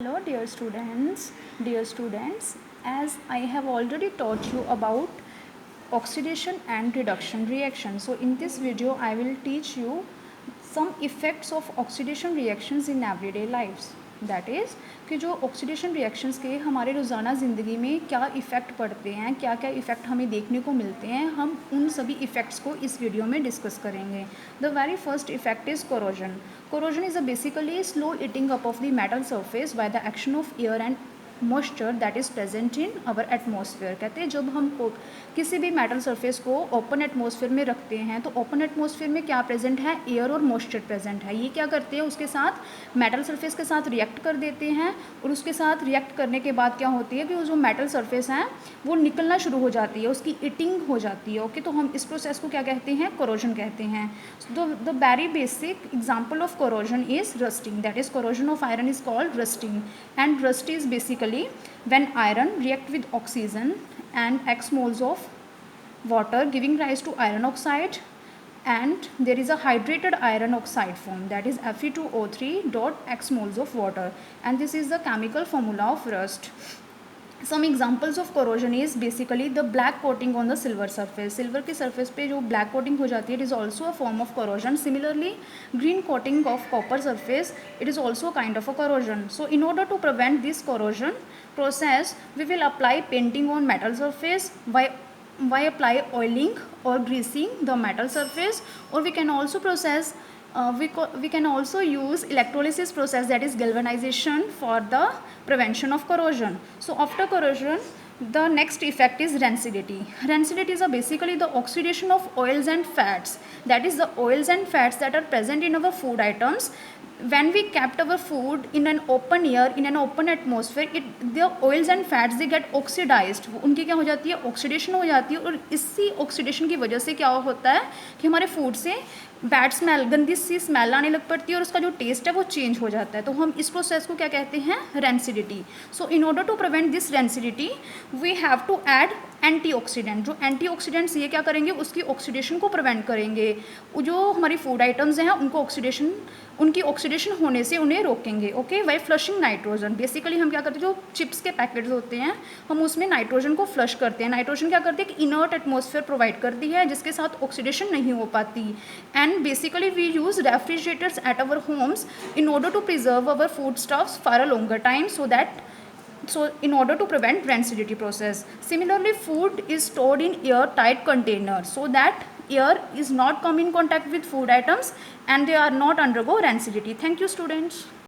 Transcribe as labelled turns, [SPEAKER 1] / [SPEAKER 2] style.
[SPEAKER 1] Hello dear students, as I have already taught you about oxidation and reduction reaction. So in this video I will teach you some effects of oxidation reactions in everyday lives. That is कि जो oxidation reactions के हमारे रोज़ाना ज़िंदगी में क्या effect पड़ते हैं, क्या क्या इफ़ेक्ट हमें देखने को मिलते हैं, हम उन सभी इफ़ेक्ट्स को इस वीडियो में डिस्कस करेंगे. The very first effect is corrosion. Corrosion is a basically slow eating up of the metal surface by the action of air and moisture that is present in our atmosphere. कहते हैं जब हम किसी भी metal surface को open atmosphere में रखते हैं तो ओपन एटमॉस्फेयर में क्या प्रेजेंट है, एयर और मॉइस्चर प्रेजेंट है. ये क्या करते हैं, उसके साथ मेटल सरफेस के साथ रिएक्ट कर देते हैं और उसके साथ रिएक्ट करने के बाद क्या होती है कि वो जो मेटल सरफेस है वो निकलना शुरू हो जाती है, उसकी ईटिंग हो जाती है. ओके, तो हम इस प्रोसेस को क्या कहते हैं, कोरोजन कहते हैं. The very basic example of corrosion is rusting. That is corrosion of iron is called rusting. And rust is basically when iron react with oxygen and x moles of water giving rise to iron oxide, and there is a hydrated iron oxide form, that is Fe2O3 dot x moles of water, and this is the chemical formula of rust. Some examples of corrosion is basically the black coating on the silver surface. Silver की surface पे जो black coating हो जाती है, it is also a form of corrosion. Similarly, green coating of copper surface, it is also a kind of a corrosion. So in order to prevent this corrosion process, we will apply painting on metal surface by apply oiling or greasing the metal surface, or we can also process we can also use electrolysis process, that is galvanization, for the prevention of corrosion. So after corrosion, the next effect is rancidity. Rancidity is basically the oxidation of oils and fats, that is the oils and fats that are present in our food items. When we kept our food in an open air, in an open atmosphere, the oils and fats they get oxidized. उनकी क्या हो जाती है, oxidation हो जाती है, और इसी ऑक्सीडेशन की वजह से क्या होता है कि हमारे फूड से बैड स्मेल, गंदी सी स्मेल आने लग पड़ती है और उसका जो टेस्ट है वो चेंज हो जाता है. तो हम इस प्रोसेस को क्या कहते हैं, rancidity. So in order to prevent this rancidity we have to add antioxidant. जो एंटीऑक्सीडेंट्स ये क्या करेंगे, उसकी ऑक्सीडेशन को प्रिवेंट करेंगे. जो हमारी फूड आइटम्स हैं उनको उनकी ऑक्सीडेशन होने से उन्हें रोकेंगे. Okay, by flushing nitrogen. Basically हम क्या करते हैं, जो चिप्स के पैकेट्स होते हैं हम उसमें नाइट्रोजन को फ्लश करते हैं. नाइट्रोजन क्या करती है कि इनर्ट एटमॉस्फेयर प्रोवाइड करती है जिसके साथ ऑक्सीडेशन नहीं हो पाती. And basically we use refrigerators at our homes in order to preserve our food stuffs for a longer time, so in order to prevent rancidity process. Similarly, food is stored in airtight containers so that air is not come in contact with food items and they are not undergo rancidity. Thank you students.